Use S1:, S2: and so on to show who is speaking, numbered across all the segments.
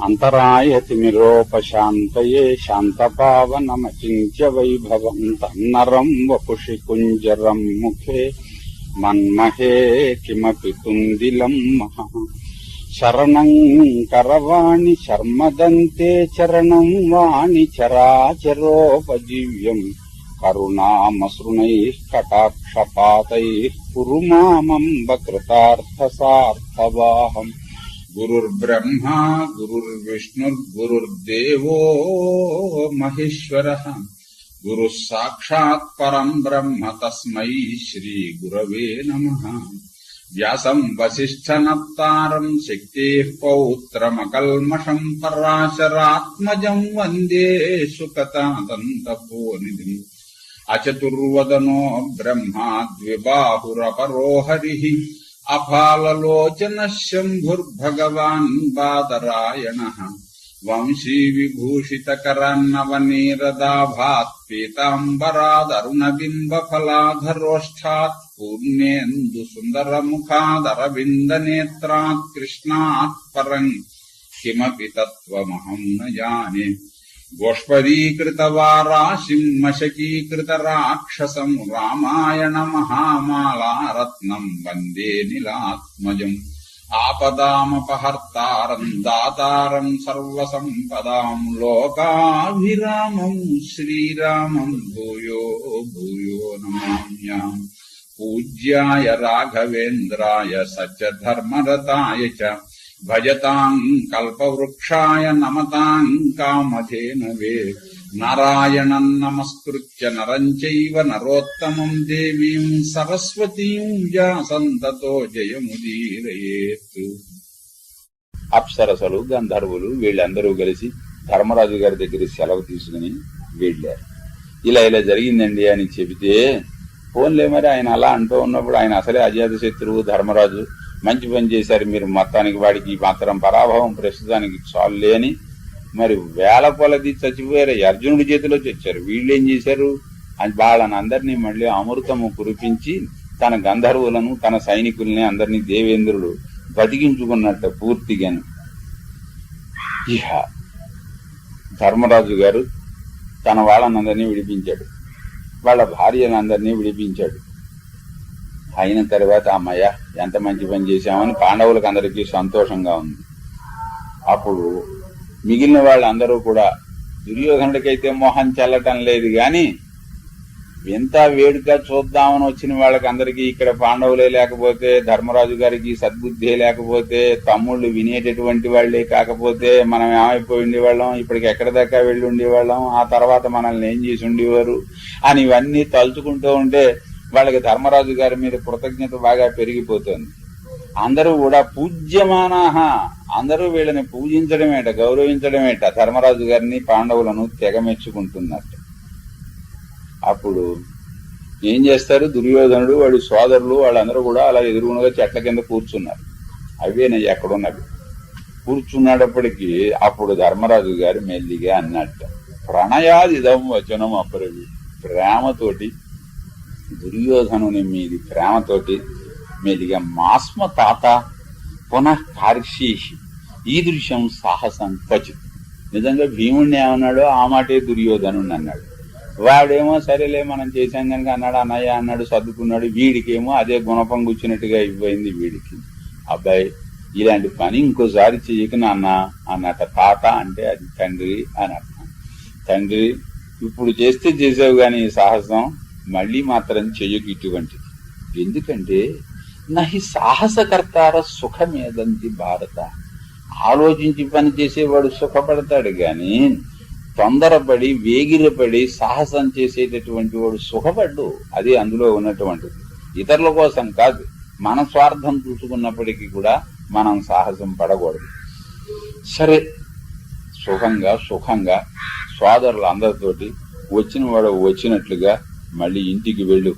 S1: అంతరాయతిమిరోపశాంతయే శాంతపావనమచింత్య వైభవం తన్నరం వపుషి కుంజరం ముఖే మన్మహే కిమపి తుందిలం మహా శరణం కరవాణి శర్మదంతే చరణం వాణి చరాచరోపజీవ్యం కరుణామసృణైః కటాక్షపాతైః కురు మామంబ కృతార్థసార్థవాహం. గురుర్బ్రహ్మా గురుర్విష్ణుర్గురుర్దేవో మహేశ్వరః గురుః సాక్షాత్ పరం బ్రహ్మ తస్మై శ్రీ గురవే నమః. వ్యాసం వసిష్ఠనప్తారం శక్తేః పౌత్రమకల్మషం పరాశరాత్మజం వందే సుకతాదంతపోనిధిం. అచతుర్వదనో బ్రహ్మా ద్విబాహురపరో హరిః అఫాలలోచన శంభుర్భగవాన్ బాదరాయణః. వంశీ విభూషితకరన్నవనీరదాభాత్ పీతాంబరాదరుణబింబఫలాధరోష్ఠాత్ పూర్ణేందు సుందరముఖాదరవిందనేత్రాత్ కృష్ణాత్ పరం కిమపి తత్వమహం న జానే. గోష్పదీకృతవారాశిం మశకీకృతరాక్షసం రామాయణ మహామాలారత్నం వందే నీలాత్మజం. ఆపదామపహర్తారం దాతారం సర్వసంపదాం లోకాభిరామం శ్రీరామం భూయో భూయో నమామ్యాం. పూజ్యాయ రాఘవేంద్రాయ సత్యధర్మరతాయ చ భజతాం కల్పవృక్షాయ నమతాం కామధేనవే. నారాయణం నమస్కృత్య నరం చైవ నరోత్తమం దేవీం సరస్వతీం వ్యాసం తతో జయముదీరయేత్. అప్సరసలు గంధర్వులు వీళ్ళందరూ కలిసి ధర్మరాజు గారి దగ్గర సెలవు తీసుకుని వెళ్ళారు. ఇలా జరిగిందండి అని చెబితే, ఫోన్లే మరి ఆయన అలా అంటూ ఉన్నప్పుడు ఆయన అసలే అజాత శత్రువు ధర్మరాజు, మంచి పని చేశారు మీరు, మొత్తానికి వాడికి మాత్రం పరాభవం ప్రస్తుతానికి చాలు లేని మరి వేల కొలది చచ్చిపోయారు, అర్జునుడి చేతిలో చచ్చారు. వీళ్ళేం చేశారు అని వాళ్ళని అందరినీ మళ్ళీ అమృతము కురిపించి తన గంధర్వులను తన సైనికుల్ని అందరినీ దేవేంద్రుడు బతికించుకున్నట్ట పూర్తిగాను. ఇహ ధర్మరాజు గారు తన వాళ్ళనందరినీ విడిపించాడు, వాళ్ళ భార్యలందరినీ విడిపించాడు. అయిన తర్వాత అమ్మయ్య ఎంత మంచి పని చేశామని పాండవులకు అందరికీ సంతోషంగా ఉంది. అప్పుడు మిగిలిన వాళ్ళందరూ కూడా, దుర్యోధనుడికైతే మోహం చెల్లటం లేదు గాని ఎంత వేడుక చూద్దామని వచ్చిన వాళ్ళకి అందరికీ ఇక్కడ పాండవులే లేకపోతే, ధర్మరాజు గారికి సద్బుద్ధే లేకపోతే, తమ్ముళ్ళు వినేటటువంటి వాళ్లే కాకపోతే మనం ఏమైపోయి ఉండేవాళ్ళం, ఇప్పటికి ఎక్కడి దాకా వెళ్ళి ఉండేవాళ్ళం, ఆ తర్వాత మనల్ని ఏం చేసి ఉండేవారు అని ఇవన్నీ తలుచుకుంటూ ఉంటే వాళ్ళకి ధర్మరాజు గారి మీద కృతజ్ఞత బాగా పెరిగిపోతుంది. అందరూ కూడా పూజ్యమానాహ, అందరూ వీళ్ళని పూజించడమేట, గౌరవించడమేట, ధర్మరాజు గారిని పాండవులను తెగమెచ్చుకుంటున్నట్టు. అప్పుడు ఏం చేస్తారు, దుర్యోధనుడు వాడి సోదరులు వాళ్ళందరూ కూడా అలా ఎదురుగునగా చెట్ల కింద కూర్చున్నారు. అవేనయ్య ఎక్కడున్నవి. కూర్చున్నప్పటికీ అప్పుడు ధర్మరాజు గారు మెల్లిగా అన్నట్ట, ప్రణయాదిదం వచనం అపరవి, ప్రేమతోటి దుర్యోధనుని మీది ప్రేమతోటి మెల్లిగా మాస్మ తాత పునః కార్షీషి ఈదృశ్యం సాహసం క్వచిత్. నిజంగా భీముడిని ఏమన్నాడో ఆ మాటే దుర్యోధనుడిని అన్నాడు. వాడేమో సరేలే మనం చేశాం కనుక అన్నాడు, అన్నయ్య అన్నాడు, సర్దుకున్నాడు. వీడికేమో అదే గుణపం కూర్చున్నట్టుగా ఇవ్వైంది వీడికి. అబ్బాయి ఇలాంటి పని ఇంకోసారి చెయ్యక నాన్న అన్నట్ట. తాత అంటే అది తండ్రి అని అర్థం. తండ్రి ఇప్పుడు చేస్తే చేసావు గాని సాహసం మళ్లీ మాత్రం చెయ్యకు ఇటువంటిది. ఎందుకంటే నహి సాహసకర్తార సుఖమేదంతి భారత. ఆలోచించి పని చేసేవాడు సుఖపడతాడు గాని తొందరపడి వేగిరపడి సాహసం చేసేటటువంటి వాడు సుఖపడ్డు. అది అందులో ఉన్నటువంటిది. ఇతరుల కోసం కాదు, మన స్వార్థం చూసుకున్నప్పటికీ కూడా మనం సాహసం పడకూడదు. సరే, సుఖంగా సోదరులు అందరితోటి వచ్చిన వాడు వచ్చినట్లుగా మళ్ళీ ఇంటికి వెళ్ళు.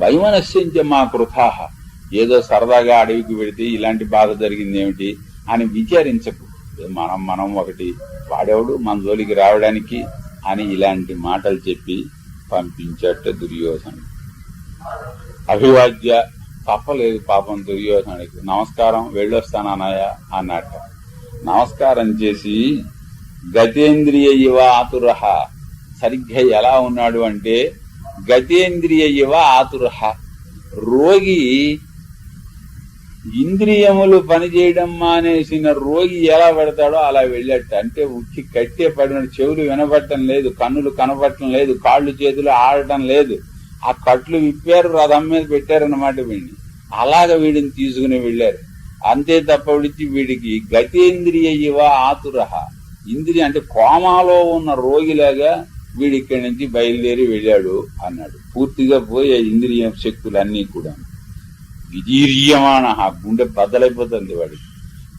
S1: వైమనస్యంచ మా కృతాహ, ఏదో సరదాగా అడవికి వెళితే ఇలాంటి బాధ జరిగిందేమిటి అని విచారించకు. మనం ఒకటి, వాడేవాడు మన జోలికి రావడానికి అని ఇలాంటి మాటలు చెప్పి పంపించట దుర్యోధనుడు. అభివాద్య తప్పలేదు పాపం దుర్యోధనుడికి. నమస్కారం, వెళ్ళొస్తానన్నయ్య అన్నట్ట. నమస్కారం చేసి గతేంద్రియ ఇవ ఆతురః, సరిగ్గా ఎలా ఉన్నాడు అంటే గతేంద్రియ ఇవ ఆతురః, రోగి ఇంద్రియములు పనిచేయడం మానేసిన రోగి ఎలా పెడతాడో అలా వెళ్ళట. అంటే ఉక్కి కట్టే పడిన, చెవులు వినపడటం లేదు, కన్నులు కనపడటం లేదు, కాళ్ళు చేతులు ఆడటం లేదు, ఆ కట్లు విప్పారు, రథం మీద పెట్టారన్నమాట వీడిని. అలాగ వీడిని తీసుకుని వెళ్ళారు. అంతే తప్ప విడిచి వీడికి గతేంద్రియ ఇవ ఆతురః, ఇంద్రియ అంటే కోమాలో ఉన్న రోగిలాగా వీడి ఇక్కడి నుంచి బయలుదేరి వెళ్ళాడు అన్నాడు. పూర్తిగా పోయే ఇంద్రియ శక్తులన్నీ కూడా. విదీర్యమాణ, గుండె బద్దలైపోతుంది వాడికి.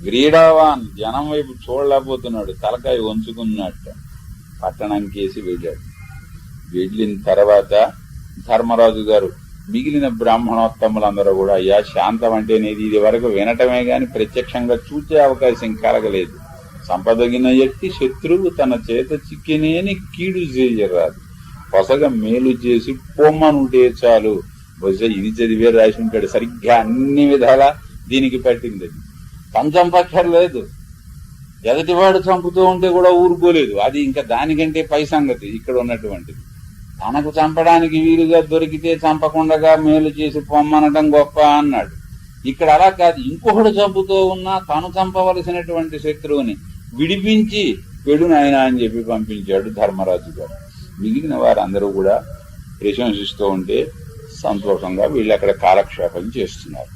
S1: వ్రీడావాన్, జనం వైపు చూడలేకపోతున్నాడు, తలకాయ వంచుకున్నట్టు పట్టణంకేసి వెళ్ళాడు. వెళ్ళిన తర్వాత ధర్మరాజు గారు మిగిలిన బ్రాహ్మణోత్తములందరూ కూడా, అయ్యా శాంతం అంటే నేది ఇది వరకు వినటమే గాని ప్రత్యక్షంగా చూసే అవకాశం కలగలేదు. సంపదగిన ఎట్టి శత్రువు తన చేత చిక్కినేని కీడు చేయరాదు, పొసగా మేలు చేసి పొమ్మనుంటే చాలు. బహుశా ఇది చదివే రాసి ఉంటాడు. సరిగ్గా అన్ని విధాలా దీనికి పట్టింది. అది తను చంపక్కర్లేదు, ఎదటివాడు చంపుతూ ఉంటే కూడా ఊరుకోలేదు. అది ఇంకా దానికంటే పై సంగతి ఇక్కడ ఉన్నటువంటిది. తనకు చంపడానికి వీలుగా దొరికితే చంపకుండా మేలు చేసి పొమ్మనటం గొప్ప అన్నాడు. ఇక్కడ అలా కాదు, ఇంకొకడు చంపుతూ ఉన్నా తను చంపవలసినటువంటి శత్రువుని విడిపించి పెడు నాయన అని చెప్పి పంపించాడు ధర్మరాజు గారు. మిగిలిన వారందరూ కూడా ప్రశంసిస్తూ ఉంటే సంతోషంగా వీళ్ళు అక్కడ కాలక్షేపం చేస్తున్నారు.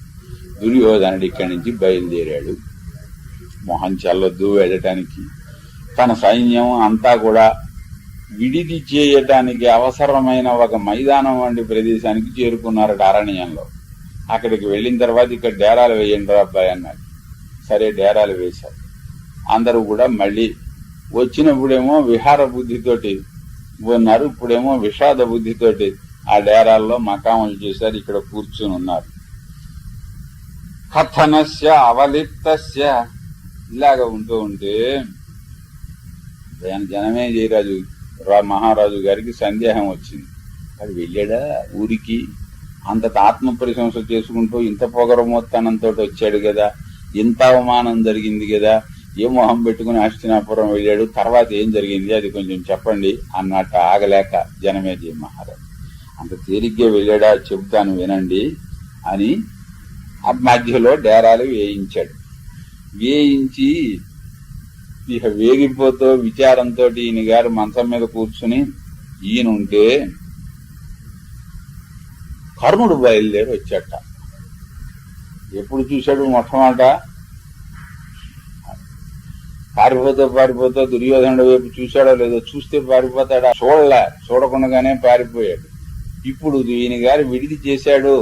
S1: దుర్యోధనుడు ఇక్కడి నుంచి బయలుదేరాడు. మొహం చల్లొద్దు వెళ్ళటానికి. తన సైన్యం అంతా కూడా విడిది చేయటానికి అవసరమైన ఒక మైదానం వంటి ప్రదేశానికి చేరుకున్నారట అరణ్యంలో. అక్కడికి వెళ్ళిన తర్వాత ఇక్కడ డేరాలు వేయండి అబ్బాయి అన్నాడు. సరే డేరాలు వేశారు. అందరూ కూడా మళ్ళీ వచ్చినప్పుడేమో విహార బుద్ధితోటి ఉన్నారు, ఇప్పుడేమో విషాద బుద్ధితోటి ఆ డేరాల్లో మకాములు చేశారు. ఇక్కడ కూర్చుని ఉన్నారు. కథనస్య అవలిప్తస్య ఇలాగా ఉంటూ ఉంటే జనమే జయరాజు మహారాజు గారికి సందేహం వచ్చింది. అది వెళ్ళాడా ఊరికి? అంత ఆత్మ ప్రశంస చేసుకుంటూ ఇంత పొగరమోత్తనంతో వచ్చాడు కదా, ఇంత అవమానం జరిగింది కదా, ఏ మొహం పెట్టుకుని హస్తినాపురం వెళ్ళాడు, తర్వాత ఏం జరిగింది అది కొంచెం చెప్పండి అన్నట్టు ఆగలేక జనమేజయ మహారాజు అంత తేలిగ్గా వెళ్ళాడా చెబుతాను వినండి అని ఆ మధ్యలో డేరాలు వేయించాడు. వేయించి ఇక వేగిపోతూ విచారంతో ఈయన గారు మంచం మీద కూర్చుని ఈయన ఉంటే కర్ణుడు బయలుదేరి వచ్చాట. ఎప్పుడు చూశాడు మొట్టమొదట? పారిపోతూ దుర్యోధనుడు వైపు చూశాడో లేదో, చూస్తే పారిపోతాడా? చూడకుండానే పారిపోయాడు. ఇప్పుడు ఈయన గారు విడిది చేశాడు,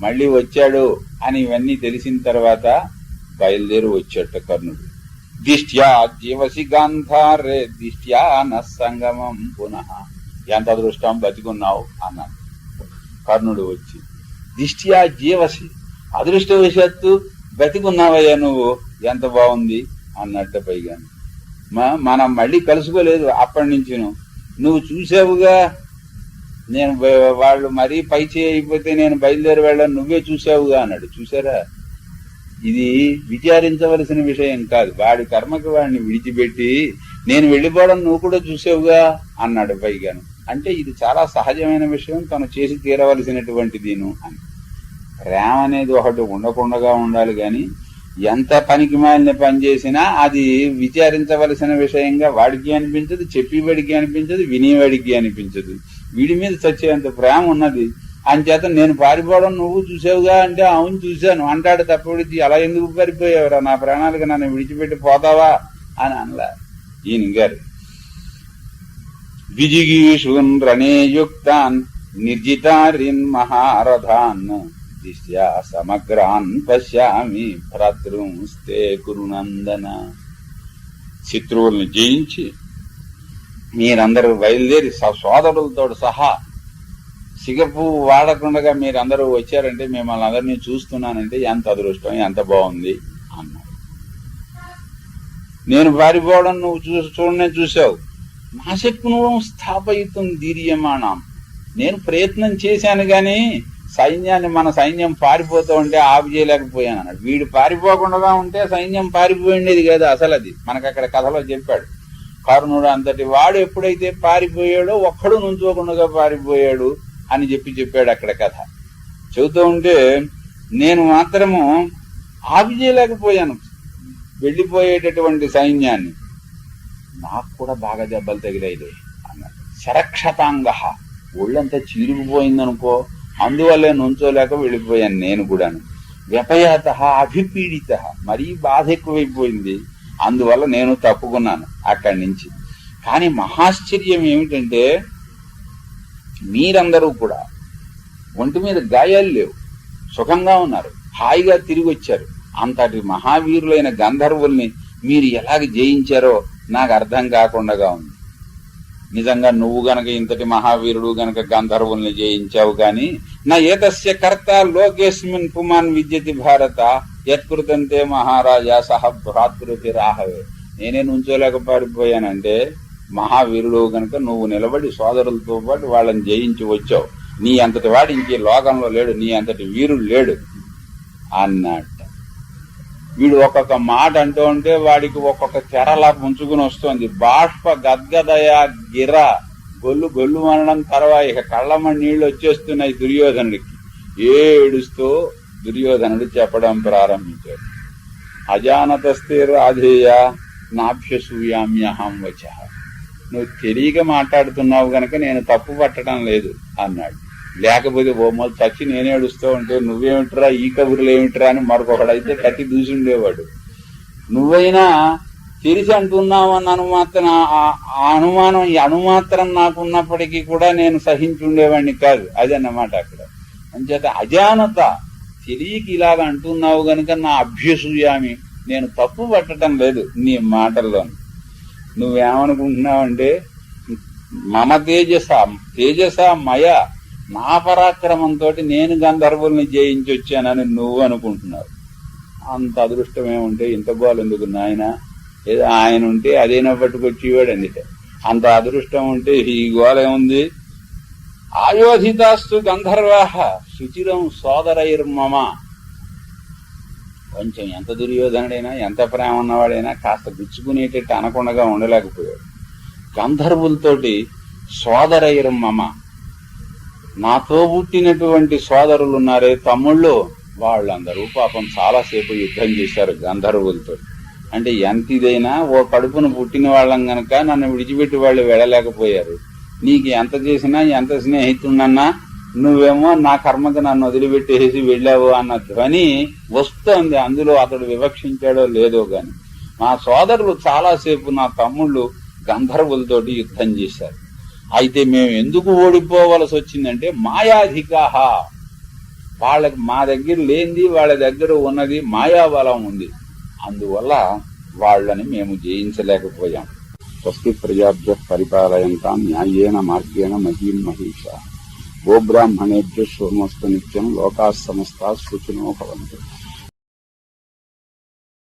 S1: మళ్ళీ వచ్చాడు అని ఇవన్నీ తెలిసిన తర్వాత బయలుదేరి వచ్చాట కర్ణుడు. దిష్ట్యా జీవసి గాంధారే దిష్ట్యా నస్సంగమం పునః, ఎంత అదృష్టం బతికున్నావు అన్నాడు. కర్ణుడు వచ్చి దిష్ట్యా జీవసి, అదృష్టవశాత్తు బతికున్నావయ్యా నువ్వు, ఎంత బాగుంది అన్నట్టు. పైగా మనం మళ్ళీ కలుసుకోలేదు అప్పటి నుంచి, నువ్వు చూసావుగా నేను వాళ్ళు మరీ పై చేయి అయిపోతే నేను బయలుదేరి వెళ్ళాను, నువ్వే చూసావుగా అన్నాడు. చూసారా, ఇది విచారించవలసిన విషయం కాదు. వాడి కర్మకి వాడిని విడిచిపెట్టి నేను వెళ్ళిపోవడం నువ్వు కూడా చూసావుగా అన్నాడు పైగాను. అంటే ఇది చాలా సహజమైన విషయం, తను చేసి తీరవలసినటువంటిదిను అని. ప్రేమ అనేది ఒకటి ఉండకుండా ఉండాలి గాని ఎంత పనికి మాలిన పని చేసినా అది విచారించవలసిన విషయంగా వాడికి అనిపించదు, చెప్పేవాడికి అనిపించదు, వినేవాడికి అనిపించదు. వీడి మీద చచ్చేంత ప్రేమ ఉన్నది. అంచేత నేను పారిపోవడం నువ్వు చూసావుగా అంటే అవును చూశాను అంటాడు తప్ప విడిచి అలా ఎందుకు పారిపోయావురా, నా ప్రాణాలకు నన్ను విడిచిపెట్టి పోతావా అని అనలా ఈయన గారు. విజిగీషున్ రణేయుక్తాన్ నిర్జితారిన్ మహారథాన్ దిశ్యా సమగ్రాన్ పశ్యామి భ్రాతృంస్తే కురునందన. శత్రువుల్ని జయించి మీరందరూ బయలుదేరి సోదరులతో సహా సిగపు వాడకుండా మీరందరూ వచ్చారంటే మిమ్మల్ని అందరినీ చూస్తున్నానంటే ఎంత అదృష్టం, ఎంత బాగుంది అన్నాడు. నేను పారిపోవడం నువ్వు చూడనే చూసావు. నా శక్ను స్థాపయితం ధీర్యమాణం, నేను ప్రయత్నం చేశాను గాని సైన్యాన్ని మన సైన్యం పారిపోతూ ఉంటే ఆపు చేయలేకపోయాను అన్నాడు. వీడు పారిపోకుండా ఉంటే సైన్యం పారిపోయిండేది కదా. అసలు అది మనకు అక్కడ కథలో చెప్పాడు. కర్ణుడు అంతటి వాడు ఎప్పుడైతే పారిపోయాడో ఒక్కడు నుంచోకుండా పారిపోయాడు అని చెప్పాడు అక్కడ కథ. చెబుతూ ఉంటే నేను మాత్రము ఆపి చేయలేకపోయాను వెళ్ళిపోయేటటువంటి సైన్యాన్ని. నాకు కూడా బాగా దెబ్బలు తగిలాయిలే అన్నాడు. శరక్షతాంగ, ఒళ్ళంతా చీరుకుపోయిందనుకో, అందువల్లే నుంచోలేక వెళ్ళిపోయాను నేను కూడాను. వ్యపయాత అభిపీడిత, మరీ బాధ ఎక్కువైపోయింది, అందువల్ల నేను తప్పుకున్నాను అక్కడి నుంచి. కానీ మహాశ్చర్యం ఏమిటంటే మీరందరూ కూడా ఒంటి మీద గాయాలు లేవు, సుఖంగా ఉన్నారు, హాయిగా తిరిగి వచ్చారు. అంతటి మహావీరులైన గంధర్వుల్ని మీరు ఎలాగ జయించారో నాకు అర్థం కాకుండా ఉంది. నిజంగా నువ్వు గనక ఇంతటి మహావీరుడు గనక గంధర్వుల్ని జయించావు గాని నా ఏతస్య కర్త లోకేస్మిన్ పుమాన్ విద్యతి భారత యత్కృతంతే మహారాజా సహ భ్రాతృతి రాహవే. నేనే నుంచోలేక పారిపోయానంటే మహావీరుడు గనక నువ్వు నిలబడి సోదరులతో పాటు వాళ్ళని జయించి వచ్చావు. నీ అంతటి వాడు ఇంకే లోకంలో లేడు, నీ అంతటి వీరుడు లేడు అన్నట్ట. వీడు ఒక్కొక్క మాట అంటూ ఉంటే వాడికి ఒక్కొక్క తెరలా పుంచుకుని వస్తోంది. బాష్ప గద్గదయా గిర, గొల్లు గొల్లు అనడం తర్వాత ఇక కళ్ళమని నీళ్లు వచ్చేస్తున్నాయి దుర్యోధనుడికి. ఏడుస్తూ దుర్యోధనుడు చెప్పడం ప్రారంభించాడు. అజానతస్తే రాధేయ నాభ్యసూయామ్యహం వచ. నువ్వు తెలియక మాట్లాడుతున్నావు గనక నేను తప్పు పట్టడం లేదు అన్నాడు. లేకపోతే బొమ్మలు చచ్చి నేనే ఏడుస్తూ ఉంటే నువ్వేమిట్రా ఈ కబుర్లు ఏమిట్రా అని మరొకడైతే కత్తి దూసుండేవాడు. నువ్వైనా తెలిసి అంటున్నావన్న అనుమానం అనుమాత్రం నాకున్నప్పటికీ కూడా నేను సహించుండేవాడిని కాదు. అదన్నమాట అక్కడ. అంచేత అజానత, తెలియకి ఇలాగ అంటున్నావు గనుక నా అభ్యసూయామి, నేను తప్పు పట్టడం లేదు నీ మాటల్లో. నువ్వేమనుకుంటున్నావంటే మమ తేజస మయ, నా పరాక్రమంతో నేను గంధర్వుల్ని జయించి వచ్చానని నువ్వు అనుకుంటున్నావు. అంత అదృష్టం ఏముంటే ఇంత గోలు ఎందుకు నాయన? ఏదో ఆయన ఉంటే అదేనా పట్టుకొచ్చేవాడు. అందుకే అంత అదృష్టం ఉంటే ఈ గోల ఏముంది? ఆయోధితాస్తు గంధర్వాహ శుచిరం సోదరైర్మమ. కొంచెం ఎంత దుర్యోధనుడైనా ఎంత ప్రేమ ఉన్నవాడైనా కాస్త గుచ్చుకునేటట్టు అనకుండా ఉండలేకపోయాడు. గంధర్వులతోటి సోదరైర్మమ, నాతో పుట్టినటువంటి సోదరులు ఉన్నారే తమ్ముళ్ళు, వాళ్ళందరూ పాపం చాలాసేపు యుద్ధం చేశారు గంధర్వులతో. అంటే ఎంత ఇదైనా ఓ కడుపును పుట్టిన వాళ్ళం గనక నన్ను విడిచిపెట్టి వాళ్ళు వెళ్ళలేకపోయారు. నీకు ఎంత చేసినా ఎంత స్నేహితున్నన్నా నువ్వేమో నా కర్మకి నన్ను వదిలిపెట్టేసి వెళ్ళావు అన్న ధ్వని వస్తోంది. అందులో అతడు వివక్షించాడో లేదో గాని మా సోదరులు చాలాసేపు నా తమ్ముళ్ళు గంధర్వులతోటి యుద్ధం చేశారు. అయితే మేము ఎందుకు ఓడిపోవలసి వచ్చిందంటే మాయాధికాహ, వాళ్ళకి మా దగ్గర లేనిది వాళ్ళ దగ్గర ఉన్నది మాయాబలం ఉంది, అందువల్ల వాళ్ళని మేము జయించలేకపోయాం. స్వస్తి ప్రజాభ్య పరిపాలయంతాం న్యాయేన మార్గేణ మహీం మహిషా గోబ్రాహ్మణేభ్య శోమస్తు నిత్యం లోకాః సమస్తాః సుఖినో భవంతు.